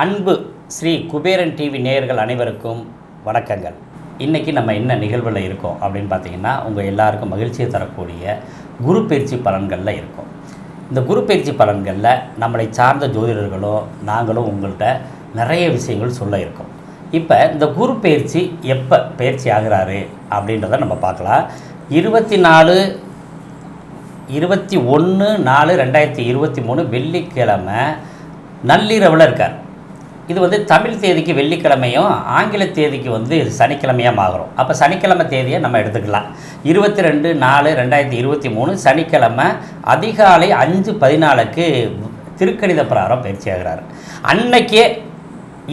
அன்பு ஸ்ரீ குபேரன் டிவி நேயர்கள் அனைவருக்கும் வணக்கங்கள். இன்றைக்கி நம்ம என்ன நிகழ்வில் இருக்கோம் அப்படின்னு பார்த்தீங்கன்னா, உங்கள் எல்லாருக்கும் மகிழ்ச்சியை தரக்கூடிய குரு பயிற்சி பலன்களில் இருக்கும். இந்த குரு பயிற்சி பலன்களில் நம்மளை சார்ந்த ஜோதிடர்களும் நாங்களும் உங்கள்கிட்ட நிறைய விஷயங்கள் சொல்ல இருக்கோம். இப்போ இந்த குரு பயிற்சி எப்போ பயிற்சி ஆகிறாரு அப்படின்றத நம்ம பார்க்கலாம். 21/4/2023 வெள்ளிக்கிழமை நள்ளிரவில் இருக்கார். இது தமிழ் தேதிக்கு வெள்ளிக்கிழமையும் ஆங்கில தேதிக்கு சனிக்கிழமையாக ஆகிறோம். அப்போ சனிக்கிழமை தேதியை நம்ம எடுத்துக்கலாம். 22/4/2023 சனிக்கிழமை அதிகாலை 5:14 திருக்கணித பிரகாரம் பயிற்சி ஆகிறார். அன்னைக்கே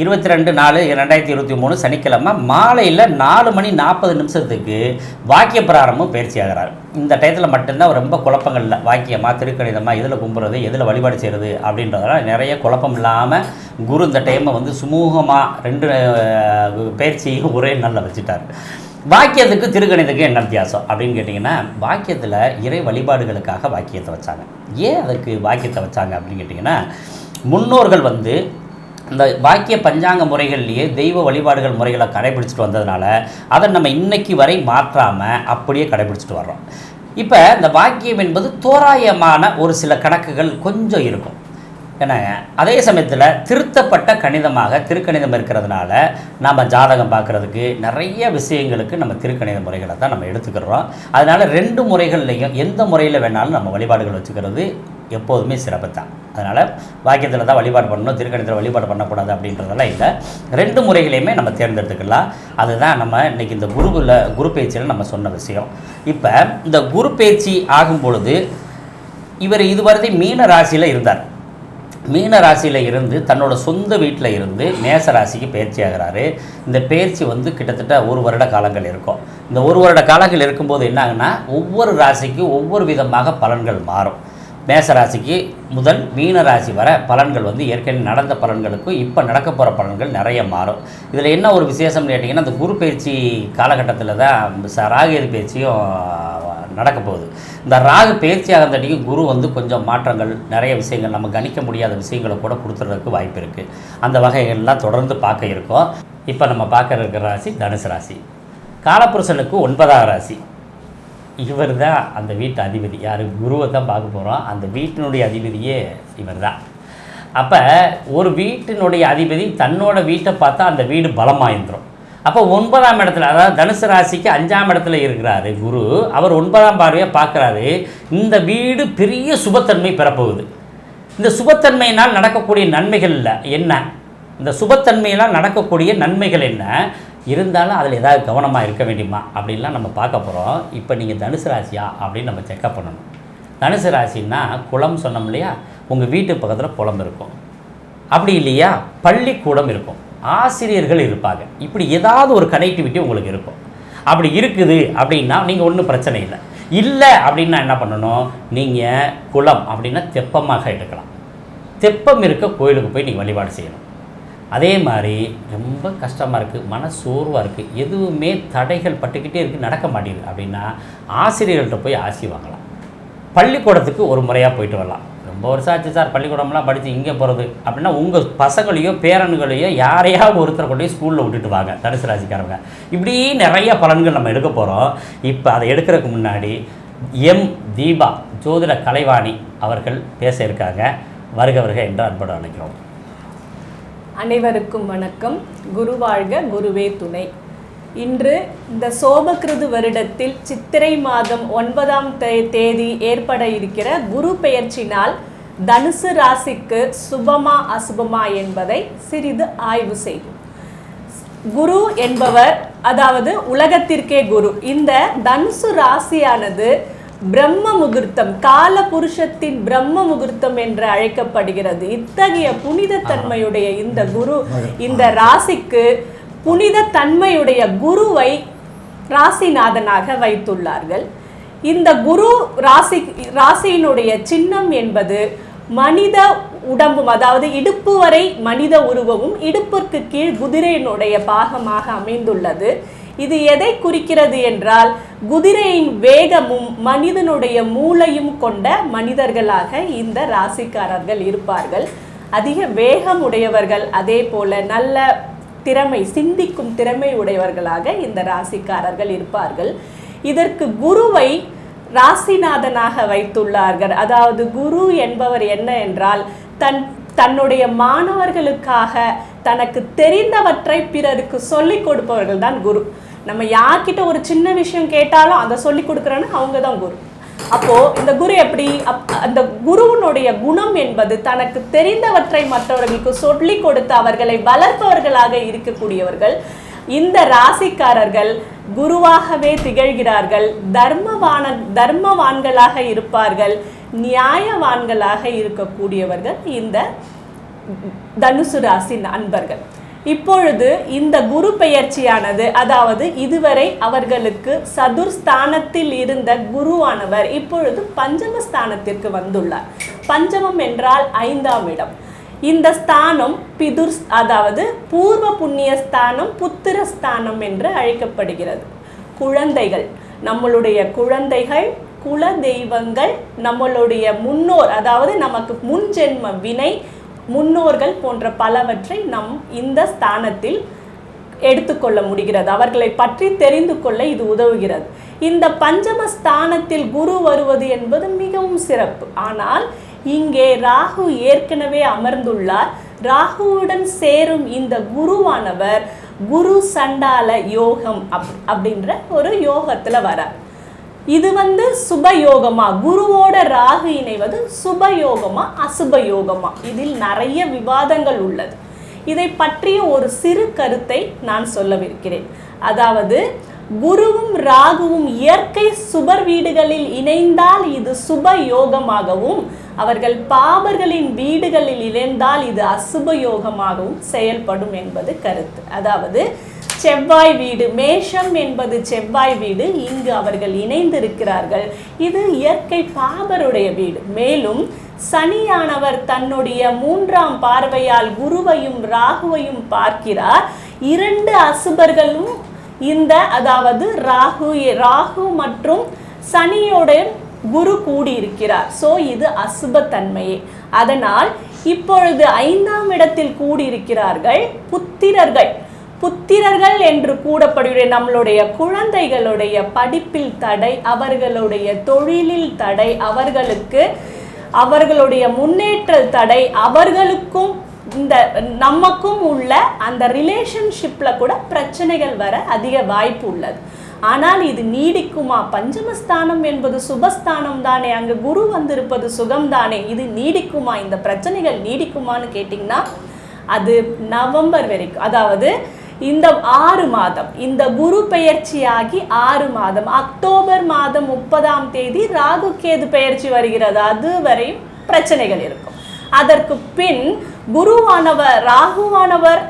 22/4/2023 சனிக்கிழமை மாலையில் 4:40 வாக்கிய பிராரம்பம் பயிற்சி ஆகிறார். இந்த டயத்தில் மட்டும்தான் ரொம்ப குழப்பங்கள் இல்லை. வாக்கியமாக திருக்கணிதமாக எதில் கும்புறது எதில் வழிபாடு செய்கிறது அப்படின்றதெல்லாம் நிறைய குழப்பம் இல்லாமல் குரு இந்த டைமை சுமூகமாக 2 பயிற்சியும் ஒரே நாளில் வச்சுட்டார். வாக்கியத்துக்கு திருக்கணிதத்துக்கு என்ன வித்தியாசம் அப்படின்னு கேட்டிங்கன்னா, வாக்கியத்தில் இறை வழிபாடுகளுக்காக வாக்கியத்தை வச்சாங்க. ஏன் அதுக்கு வாக்கியத்தை வச்சாங்க அப்படின்னு கேட்டிங்கன்னா, முன்னோர்கள் இந்த வாக்கிய பஞ்சாங்க முறைகள்லேயே தெய்வ வழிபாடுகள் முறைகளை கடைபிடிச்சிட்டு வந்ததுனால அதை நம்ம இன்னைக்கு வரை மாற்றாமல் அப்படியே கடைபிடிச்சிட்டு வர்றோம். இப்போ இந்த வாக்கியம் என்பது தோராயமான ஒரு சில கணக்குகள் கொஞ்சம் இருக்கும். ஏன்னா அதே சமயத்தில் திருத்தப்பட்ட கணிதமாக திருக்கணிதம் இருக்கிறதுனால நம்ம ஜாதகம் பார்க்குறதுக்கு நிறைய விஷயங்களுக்கு நம்ம திருக்கணித முறைகளை தான் நம்ம எடுத்துக்கிறோம். அதனால் 2 முறைகள்லையும் எந்த முறையில் வேணாலும் நம்ம வழிபாடுகள் வச்சுக்கிறது எப்போதுமே சிறப்பு தான். அதனால் வாக்கியத்தில் தான் வழிபாடு பண்ணணும், திருக்கணிதத்தில் வழிபாடு பண்ணக்கூடாது அப்படின்றதெல்லாம் இல்லை. 2 முறைகளையுமே நம்ம தேர்ந்தெடுத்துக்கலாம். அதுதான் நம்ம இன்றைக்கி இந்த குரு பயிற்சியில் நம்ம சொன்ன விஷயம். இப்போ இந்த குரு பயிற்சி ஆகும் பொழுது இவர் இதுவரை மீன ராசியில் இருந்தார். மீன ராசியில் இருந்து தன்னோட சொந்த வீட்டில் இருந்து மேச ராசிக்கு பயிற்சி ஆகிறாரு. இந்த பயிற்சி கிட்டத்தட்ட 1 வருட காலங்கள் இருக்கும். இந்த 1 வருட காலங்கள் இருக்கும்போது என்ன ஆகுனா, ஒவ்வொரு ராசிக்கும் ஒவ்வொரு விதமாக பலன்கள் மாறும். மேச ராசிக்கு முதல் மீன ராசி வர பலன்கள் ஏற்கனவே நடந்த பலன்களுக்கும் இப்போ நடக்க போகிற பலன்கள் நிறைய மாறும். இதில் என்ன ஒரு விசேஷம்னு கேட்டிங்கன்னா, அந்த குரு பயிற்சி காலகட்டத்தில் தான் ராகு பயிற்சியும் நடக்க போகுது. இந்த ராகு பயிற்சி ஆகிறதாட்டிக்கு குரு கொஞ்சம் மாற்றங்கள் நிறைய விஷயங்கள் நம்ம கணிக்க முடியாத விஷயங்களை கூட கொடுத்துறதுக்கு வாய்ப்பு இருக்குது. அந்த வகைகள்லாம் தொடர்ந்து பார்க்க இருக்கோம். இப்போ நம்ம பார்க்க இருக்கிற ராசி தனுசு ராசி. காலபுருஷனுக்கு 9ஆம் ராசி. இவர் தான் அந்த வீட்டு அதிபதி. யார்? குருவை தான் பார்க்க போகிறோம். அந்த வீட்டினுடைய அதிபதியே இவர் தான். அப்போ ஒரு வீட்டினுடைய அதிபதி தன்னோட வீட்டை பார்த்தா அந்த வீடு பலமாயிருந்துடும். அப்போ 9ஆம் இடத்துல, அதாவது தனுசு ராசிக்கு 5ஆம் இடத்துல இருக்கிறாரு குரு. அவர் 9ஆம் பார்வையாக பார்க்குறாரு. இந்த வீடு பெரிய சுபத்தன்மை பெறப்போகுது. இந்த சுபத்தன்மையினால் நடக்கக்கூடிய நன்மைகள் என்ன? இந்த சுபத்தன்மையினால் நடக்கக்கூடிய நன்மைகள் என்ன இருந்தாலும் அதில் ஏதாவது கவனமாக இருக்க வேண்டியமா அப்படின்லாம் நம்ம பார்க்க போகிறோம். இப்போ நீங்கள் தனுசு ராசியா அப்படின்னு நம்ம செக்கப் பண்ணணும். தனுசு ராசின்னா குளம் சொன்னோம் இல்லையா? உங்கள் வீட்டு பக்கத்தில் குளம் இருக்கும், அப்படி இல்லையா பள்ளிக்கூடம் இருக்கும், ஆசிரியர்கள் இருப்பாங்க. இப்படி ஏதாவது ஒரு கனெக்டிவிட்டி உங்களுக்கு இருக்கும். அப்படி இருக்குது அப்படின்னா நீங்கள் ஒன்றும் பிரச்சனை இல்லை. இல்லை அப்படின்னா என்ன பண்ணணும்? நீங்கள் குளம் அப்படின்னா தெப்பமாக எடுக்கலாம். தெப்பம் இருக்க கோயிலுக்கு போய் நீங்கள் வழிபாடு செய்யணும். அதே மாதிரி ரொம்ப கஷ்டமாக இருக்குது, மன சோர்வாக இருக்குது, எதுவுமே தடைகள் பட்டுக்கிட்டே இருக்குது, நடக்க மாட்டேங்குது அப்படின்னா ஆசிரியர்கள்ட்ட போய் ஆசி வாங்கலாம். பள்ளிக்கூடத்துக்கு ஒரு முறையாக போயிட்டு வரலாம். ரொம்ப வருஷம் ஆச்சு சார் பள்ளிக்கூடம்லாம் படித்து இங்கே போகிறது அப்படின்னா உங்கள் பசங்களையோ பேரன்களையோ யாரையாவது ஒருத்தரை கொண்டு போய் ஸ்கூலில் விட்டுட்டு வாங்க. தனுசு ராசிக்காரங்க இப்படி நிறைய பலன்கள் நம்ம எடுக்க போகிறோம். இப்போ அதை எடுக்கிறதுக்கு முன்னாடி தீபா ஜோதிட கலைவாணி அவர்கள் பேச இருக்காங்க. வருக என்று அன்போடு அழைக்கிறோம். அனைவருக்கும் வணக்கம். குரு வாழ்க, குருவே துணை. இன்று இந்த சோபகிருது வருடத்தில் சித்திரை மாதம் 9ஆம் தேதி ஏற்பட இருக்கிற குரு பெயர்ச்சி நாள் தனுசு ராசிக்கு சுபமா அசுபமா என்பதை சிறிது ஆய்வு செய்வோம். குரு என்பவர், அதாவது உலகத்திற்கே குரு. இந்த தனுசு ராசியானது பிரம்ம முகூர்த்தம், கால புருஷத்தின் பிரம்ம முகூர்த்தம் என்று அழைக்கப்படுகிறது. இத்தகைய புனித தன்மையுடைய இந்த குரு, இந்த ராசிக்கு புனித தன்மையுடைய குருவை ராசிநாதனாக வைத்துள்ளார்கள். இந்த குரு ராசியினுடைய சின்னம் என்பது மனித உடம்பும், அதாவது இடுப்பு வரை மனித உருவமும் இடுப்பிற்கு கீழ் குதிரையினுடைய பாகமாக அமைந்துள்ளது. இது எதை குறிக்கிறது என்றால் குதிரையின் வேகமும் மனிதனுடைய மூளையும் கொண்ட மனிதர்களாக இந்த ராசிக்காரர்கள் இருப்பார்கள். அதிக வேகம் உடையவர்கள், அதே போல நல்ல திறமை, சிந்திக்கும் திறமை உடையவர்களாக இந்த ராசிக்காரர்கள் இருப்பார்கள். இதற்கு குருவை ராசிநாதனாக வைத்துள்ளார்கள். அதாவது குரு என்பவர் என்ன என்றால் தன்னுடைய மாணவர்களுக்காக தனக்கு தெரிந்தவற்றை பிறருக்கு சொல்லிக் கொடுப்பவர்கள் தான் குரு. நம்ம யார்கிட்ட ஒரு சின்ன விஷயம் கேட்டாலும் அதை சொல்லி கொடுக்குறேன்னு அவங்க தான் குரு. அப்போ இந்த குரு எப்படி, அந்த குருவினுடைய குணம் என்பது தனக்கு தெரிந்தவற்றை மற்றவர்களுக்கு சொல்லி கொடுத்து அவர்களை வளர்ப்பவர்களாக இருக்கக்கூடியவர்கள். இந்த ராசிக்காரர்கள் குருவாகவே திகழ்கிறார்கள். தர்மவான்களாக இருப்பார்கள், நியாயவான்களாக இருக்கக்கூடியவர்கள் இந்த தனுசு ராசி அன்பர்கள். இப்பொழுது இந்த குரு பெயர்ச்சியானது, அதாவது இதுவரை அவர்களுக்கு சதுர்ஸ்தானத்தில் இருந்த குருவானவர் இப்பொழுது பஞ்சமஸ்தானத்திற்கு வந்துள்ளார். பஞ்சமம் என்றால் 5ஆம் இடம். இந்த ஸ்தானம் அதாவது பூர்வ புண்ணிய ஸ்தானம், புத்திர ஸ்தானம் என்று அழைக்கப்படுகிறது. குழந்தைகள், நம்மளுடைய குழந்தைகள், குல தெய்வங்கள், நம்மளுடைய முன்னோர், அதாவது நமக்கு முன் ஜென்ம வினை, முன்னோர்கள் போன்ற பலவற்றை நம் இந்த ஸ்தானத்தில் எடுத்துக்கொள்ள முடிகிறது. அவர்களை பற்றி தெரிந்து கொள்ள இது உதவுகிறது. இந்த பஞ்சம ஸ்தானத்தில் குரு வருவது என்பது மிகவும் சிறப்பு. ஆனால் இங்கே ராகு ஏற்கனவே அமர்ந்துள்ளார். ராகுவுடன் சேரும் இந்த குருவானவர் குரு சண்டால யோகம் அப்படின்ற ஒரு யோகத்துல வரார். இது சுப யோகமா, குருவோட ராகு இணைவது சுப யோகமா அசுப யோகமா, இதில் நிறைய விவாதங்கள் உள்ளது. இதை பற்றிய ஒரு சிறு கருத்தை நான் சொல்லவிருக்கிறேன். அதாவது குருவும் ராகுவும் இயற்கை சுபர் வீடுகளில் இணைந்தால் இது சுப யோகமாகவும், அவர்கள் பாபர்களின் வீடுகளில் இணைந்தால் இது அசுப யோகமாகவும் செயல்படும் என்பது கருத்து. அதாவது செவ்வாய் வீடு, மேஷம் என்பது செவ்வாய் வீடு, இங்கு அவர்கள் இணைந்திருக்கிறார்கள். இது இயற்கை பாபருடைய வீடு. மேலும் சனியானவர் தன்னுடைய 3ஆம் பார்வையால் குருவையும் ராகுவையும் பார்க்கிறார். 2 அசுபர்களும் அதாவது ராகு மற்றும் சனியோட குரு கூடியிருக்கிறார். ஸோ இது அசுபத்தன்மையே. அதனால் இப்பொழுது 5ஆம் இடத்தில் கூடியிருக்கிறார்கள் புத்திரர்கள் என்று கூடப்படுகிற நம்மளுடைய குழந்தைகளுடைய படிப்பில் தடை, அவர்களுடைய தொழிலில் தடை, அவர்களுடைய முன்னேற்ற தடை, அவர்களுக்கும் நமக்கும் உள்ள அந்த ரிலேஷன்ஷிப்ல கூட பிரச்சனைகள் வர அதிக வாய்ப்பு உள்ளது. ஆனால் இது நீடிக்குமா? பஞ்சமஸ்தானம் என்பது சுபஸ்தானம் தானே, அங்கு குரு வந்திருப்பது சுகம்தானே, இது நீடிக்குமா? இந்த பிரச்சனைகள் நீடிக்குமான்னு கேட்டிங்கன்னா அது நவம்பர் வரைக்கும், அதாவது இந்த 6 மாதம், இந்த குரு பெயர்ச்சியாகி 6 மாதம், அக்டோபர் மாதம் 30ஆம் தேதி ராகு கேது பெயர்ச்சி வருகிறது. அதுவரையும் பிரச்சனைகள் இருக்கும். அதற்கு பின் ராகுவானவர்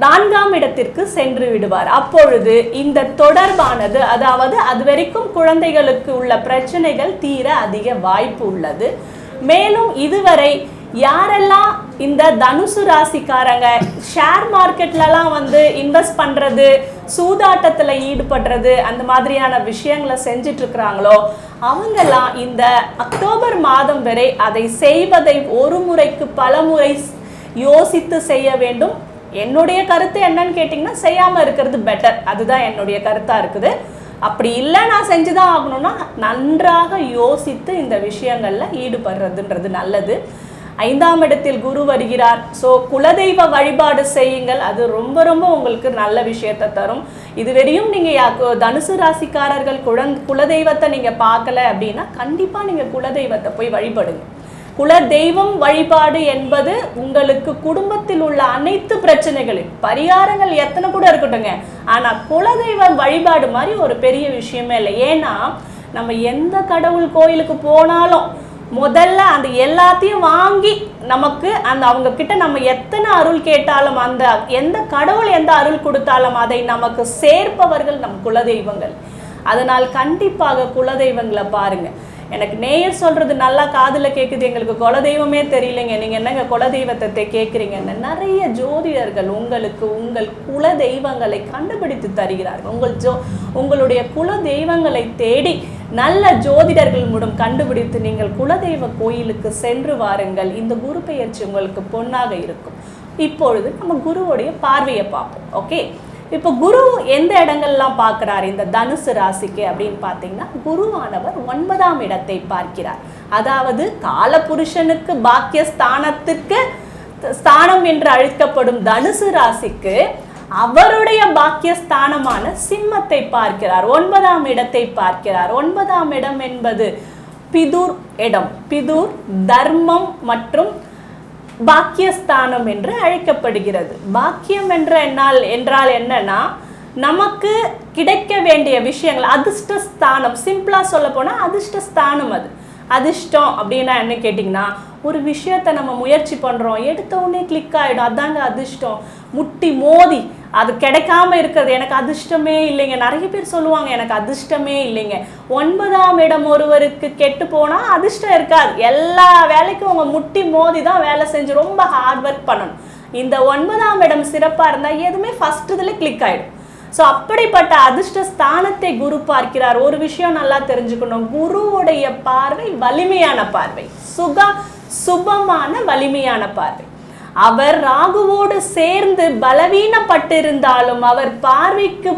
4ஆம் இடத்திற்கு சென்று விடுவார். அப்பொழுது இந்த தொடர்பானது, அதாவது அது வரைக்கும் குழந்தைகளுக்கு உள்ள பிரச்சனைகள் தீர அதிக வாய்ப்பு உள்ளது. மேலும் இதுவரை யாரெல்லாம் இந்த தனுசு ராசிக்காரங்க ஷேர் மார்க்கெட்லலாம் இன்வெஸ்ட் பண்ணுறது, சூதாட்டத்தில் ஈடுபடுறது, அந்த மாதிரியான விஷயங்களை செஞ்சிட்டு இருக்கிறாங்களோ அவங்கெல்லாம் இந்த அக்டோபர் மாதம் வரை அதை செய்வதை ஒரு முறைக்கு பல முறை யோசித்து செய்ய வேண்டும். என்னுடைய கருத்து என்னன்னு கேட்டிங்கன்னா செய்யாமல் இருக்கிறது பெட்டர். அதுதான் என்னுடைய கருத்தாக இருக்குது. அப்படி இல்லை நான் செஞ்சுதான் ஆகணும்னா நன்றாக யோசித்து இந்த விஷயங்களில் ஈடுபடுறதுன்றது நல்லது. 5ஆம் இடத்தில் குரு வருகிறார். ஸோ குலதெய்வ வழிபாடு செய்யுங்கள். அது ரொம்ப ரொம்ப உங்களுக்கு நல்ல விஷயத்தை தரும். இதுவரையும் நீங்கள் தனுசு ராசிக்காரர்கள் குலதெய்வத்தை நீங்கள் பார்க்கல அப்படின்னா கண்டிப்பாக நீங்கள் குலதெய்வத்தை போய் வழிபடுங்க. குலதெய்வம் வழிபாடு என்பது உங்களுக்கு குடும்பத்தில் உள்ள அனைத்து பிரச்சனைகளும் பரிகாரங்கள் எத்தனை கூட இருக்கட்டுங்க, ஆனால் குலதெய்வ வழிபாடு மாதிரி ஒரு பெரிய விஷயமே இல்லை. ஏன்னா நம்ம எந்த கடவுள் கோயிலுக்கு போனாலும் முதல்ல அந்த எல்லாத்தையும் வாங்கி நமக்கு அவங்க கிட்ட நம்ம எத்தனை அருள் கேட்டாலும், அந்த எந்த கடவுள் எந்த அருள் கொடுத்தாலும் அதை நமக்கு சேர்ப்பவர்கள் நம் குலதெய்வங்கள். அதனால் கண்டிப்பாக குலதெய்வங்களை பாருங்க. எனக்கு நேயர் சொல்கிறது நல்லா காதில் கேட்குது, எங்களுக்கு குலதெய்வமே தெரியலைங்க, நீங்கள் என்னங்க குலதெய்வத்தை கேட்குறீங்கன்னு நிறைய ஜோதிடர்கள் உங்களுக்கு உங்கள் குல தெய்வங்களை கண்டுபிடித்து தருகிறார்கள். உங்களுடைய குல தெய்வங்களை தேடி நல்ல ஜோதிடர்கள் மூலம் கண்டுபிடித்து நீங்கள் குலதெய்வ கோயிலுக்கு சென்று வாருங்கள். இந்த குரு பெயர்ச்சி உங்களுக்கு பொன்னாக இருக்கும். இப்பொழுது நம்ம குருவுடைய பார்வையை பார்ப்போம். ஓகே, இப்போ குரு எந்த இடங்கள்லாம் பார்க்குறாரு இந்த தனுசு ராசிக்கு அப்படின்னு பார்த்தீங்கன்னா, குருவானவர் 9ஆம் இடத்தை பார்க்கிறார். அதாவது காலபுருஷனுக்கு பாக்கிய ஸ்தானம் என்று அழைக்கப்படும் தனுசு ராசிக்கு அவருடைய பாக்கியஸ்தானமான சிம்மத்தை பார்க்கிறார். 9ஆம் இடத்தை பார்க்கிறார். 9ஆம் இடம் என்பது பிதுர் இடம். பிதுர் தர்மம் மற்றும் பாக்கியஸ்தானம் என்று அழைக்கப்படுகிறது. பாக்கியம் என்றால் என்னன்னா, நமக்கு கிடைக்க வேண்டிய விஷயங்கள், அதிர்ஷ்டஸ்தானம். சிம்பிளா சொல்ல போனா அதிர்ஷ்டஸ்தானம். அது அதிர்ஷ்டம் அப்படின்னா என்ன கேட்டிங்கன்னா, ஒரு விஷயத்தை நம்ம முயற்சி பண்ணுறோம், எடுத்த உடனே கிளிக் ஆகிடும், அதாங்க அதிர்ஷ்டம். முட்டி மோதி அது கிடைக்காம இருக்கிறது எனக்கு அதிர்ஷ்டமே இல்லைங்க. நிறைய பேர் சொல்லுவாங்க எனக்கு அதிர்ஷ்டமே இல்லைங்க. 9ஆம் இடம் ஒருவருக்கு கெட்டு போனால் அதிர்ஷ்டம் இருக்காது. எல்லா வேலைக்கும் அவங்க முட்டி மோதி தான் வேலை செஞ்சு ரொம்ப ஹார்ட் ஒர்க் பண்ணணும். இந்த 9ஆம் இடம் சிறப்பாக இருந்தால் எதுவுமே ஃபர்ஸ்ட் இதில் கிளிக் ஆகிடும். ஸோ அப்படிப்பட்ட அதிர்ஷ்ட ஸ்தானத்தை குரு பார்க்கிறார். ஒரு விஷயம் நல்லா தெரிஞ்சுக்கணும், குருவுடைய பார்வை வலிமையான பார்வை, சுபமான வலிமையான பார்வை. அவர் ராகுவோடு சேர்ந்து பலவீனப்பட்டிருந்தாலும் அவர் பார்வைக்கு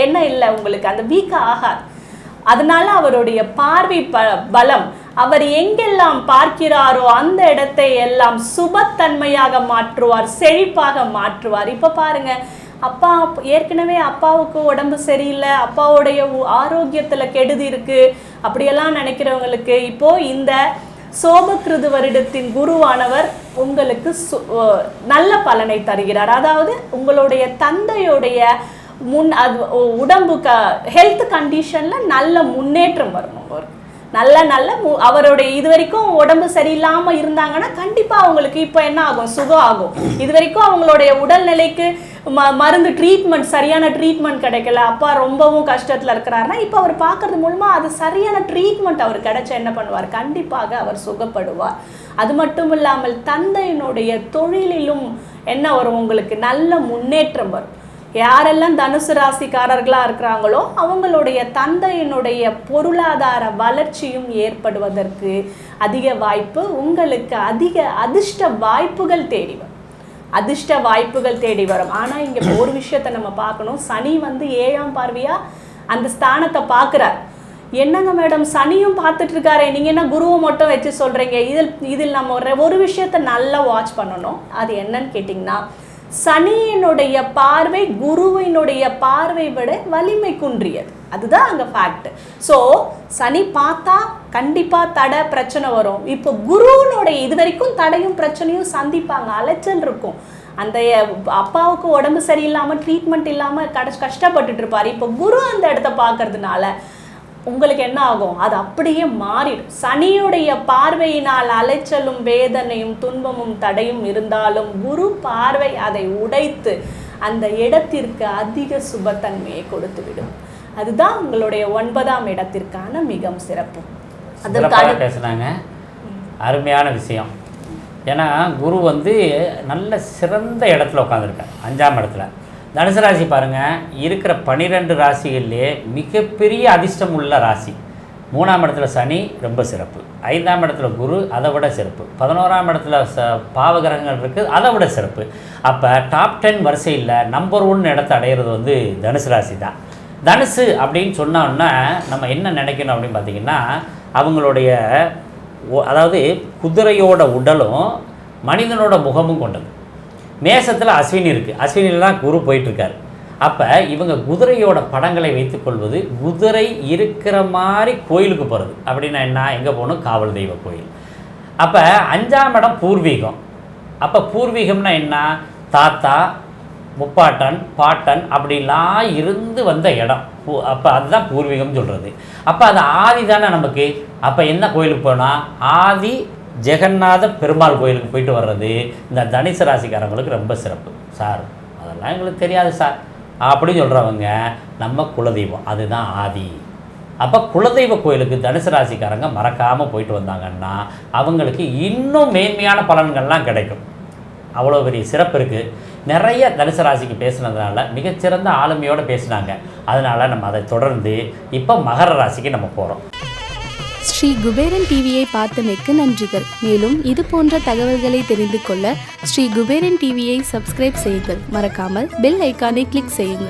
என்ன இல்லை, உங்களுக்கு அந்த வீக்க ஆகாது. அதனால அவருடைய பார்வை பலம். அவர் எங்கெல்லாம் பார்க்கிறாரோ அந்த இடத்தை எல்லாம் சுபத்தன்மையாக மாற்றுவார், செழிப்பாக மாற்றுவார். இப்போ பாருங்க, அப்பா ஏற்கனவே அப்பாவுக்கு உடம்பு சரியில்லை, அப்பாவுடைய ஆரோக்கியத்தில் கெடுதி இருக்கு அப்படியெல்லாம் நினைக்கிறவங்களுக்கு இப்போ இந்த சோபகிருது வருடத்தின் குருவானவர் உங்களுக்கு நல்ல பலனை தருகிறார். அதாவது உங்களுடைய தந்தையுடைய உடம்பு ஹெல்த் கண்டிஷன்ல நல்ல முன்னேற்றம் வரும். நல்ல அவருடைய இது வரைக்கும் உடம்பு சரியில்லாம இருந்தாங்கன்னா கண்டிப்பா அவங்களுக்கு இப்போ என்ன ஆகும், சுகம் ஆகும். இது வரைக்கும் அவங்களுடைய உடல்நிலைக்கு மருந்து ட்ரீட்மெண்ட், சரியான ட்ரீட்மெண்ட் கிடைக்கல, அப்பா ரொம்பவும் கஷ்டத்துல இருக்கிறாருன்னா இப்போ அவர் பார்க்கறது மூலமா அது சரியான ட்ரீட்மெண்ட் அவர் கிடைச்சா என்ன பண்ணுவார், கண்டிப்பாக அவர் சுகப்படுவார். அது மட்டும் இல்லாமல் தந்தையினுடைய தொழிலிலும் என்ன வரும், உங்களுக்கு நல்ல முன்னேற்றம் வரும். யாரெல்லாம் தனுசு ராசிக்காரர்களாக இருக்கிறாங்களோ அவங்களுடைய தந்தையினுடைய பொருளாதார வளர்ச்சியும் ஏற்படுவதற்கு அதிக வாய்ப்பு, உங்களுக்கு அதிக அதிர்ஷ்ட வாய்ப்புகள் தேடி வரும். அதிர்ஷ்ட வாய்ப்புகள் தேடி வரும். ஆனால் இங்கே ஒரு விஷயத்தை நம்ம பார்க்கணும், சனி 7ஆம் பார்வையாக அந்த ஸ்தானத்தை பார்க்குறார். என்னங்க மேடம் சனியும் பார்த்துட்டு இருக்காரு, நீங்கள் என்ன குருவை மட்டும் வச்சு சொல்கிறீங்க? இதில் நம்ம ஒரு விஷயத்தை நல்லா வாட்ச் பண்ணணும். அது என்னன்னு கேட்டிங்கன்னா, சனியினுடைய பார்வை குருவினுடைய பார்வை விட வலிமை குன்றியது. அதுதான் அங்கே ஃபேக்ட். ஸோ சனி பார்த்தா கண்டிப்பாக தடை பிரச்சனை வரும். இப்போ குருவினுடைய இது வரைக்கும் தடையும் பிரச்சனையும் சந்திப்பாங்க, அலைச்சல் இருக்கும். அந்த அப்பாவுக்கு உடம்பு சரியில்லாமல் ட்ரீட்மெண்ட் இல்லாமல் கஷ்டப்பட்டுட்டு இருப்பார். இப்போ குரு அந்த இடத்த பார்க்கறதுனால உங்களுக்கு என்ன ஆகும், அது அப்படியே மாறிடும். சனியுடைய பார்வையினால் அலைச்சலும் வேதனையும் துன்பமும் தடையும் இருந்தாலும் குரு பார்வை அதை உடைத்து அந்த இடத்திற்கு அதிக சுபத்தன்மையை கொடுத்து விடும். அதுதான் உங்களுடைய 9ஆம் இடத்திற்கான மிக சிறப்பு. அதற்காக பேசுனாங்க, அருமையான விஷயம். ஏன்னா குரு நல்ல சிறந்த இடத்துல உட்காந்துருக்கார், 5ஆம் இடத்துல. தனுசு ராசி பாருங்கள், இருக்கிற 12 ராசிகள்லேயே மிகப்பெரிய அதிர்ஷ்டம் உள்ள ராசி. 3ஆம் இடத்துல சனி ரொம்ப சிறப்பு, 5ஆம் இடத்துல குரு அதை விட சிறப்பு, 11ஆம் இடத்துல பாவகிரகங்கள் இருக்குது அதை விட சிறப்பு. அப்போ டாப் 10 வரிசையில் நம்பர் 1 இடத்தை அடையிறது தனுசு ராசி தான். தனுசு அப்படின்னு சொன்னோன்னா நம்ம என்ன நினைக்கணும் அப்படின்னு பார்த்திங்கன்னா, அவங்களுடைய அதாவது குதிரையோட உடலும் மனிதனோட முகமும் கொண்டது. மேசத்தில் அஸ்வினி இருக்குது, அஸ்வினியில் தான் குரு போயிட்டுருக்காரு. அப்போ இவங்க குதிரையோட படங்களை வைத்துக்கொள்வது, குதிரை இருக்கிற மாதிரி கோயிலுக்கு போகிறது அப்படின்னா என்ன, எங்கே போகணும், காவல் தெய்வ கோயில். அப்போ 5ஆம் இடம் பூர்வீகம். அப்போ பூர்வீகம்னா என்ன, தாத்தா முப்பாட்டன் பாட்டன் அப்படிலாம் இருந்து வந்த இடம். அப்போ அதுதான் பூர்வீகம்னு சொல்கிறது. அப்போ அது ஆதி தானே நமக்கு. அப்போ என்ன கோயிலுக்கு போனால், ஆதி ஜெகநாத பெருமாள் கோயிலுக்கு போயிட்டு வர்றது இந்த தனுசு ராசிக்காரங்களுக்கு ரொம்ப சிறப்பு. சார் அதெல்லாம் எங்களுக்கு தெரியாது சார் அப்படின்னு சொல்கிறவங்க, நம்ம குலதெய்வம் அதுதான் ஆதி. அப்போ குலதெய்வ கோயிலுக்கு தனுசு ராசிக்காரங்க மறக்காமல் போயிட்டு வந்தாங்கன்னா அவங்களுக்கு இன்னும் மேன்மையான பலன்கள்லாம் கிடைக்கும். அவ்வளோ பெரிய சிறப்பு இருக்குது. நிறைய தனுசு ராசிக்கு பேசுனதுனால மிகச்சிறந்த ஆளுமையோடு பேசினாங்க. அதனால் நம்ம அதை தொடர்ந்து இப்போ மகர ராசிக்கு நம்ம போகிறோம். ஸ்ரீ குபேரன் டிவியை பார்த்தமைக்கு நன்றிகள். மேலும் இது போன்ற தகவல்களை தெரிந்து கொள்ள ஸ்ரீ குபேரன் டிவியை சப்ஸ்கிரைப் செய்யுங்கள். மறக்காமல் பெல் ஐக்கானை கிளிக் செய்யுங்கள்.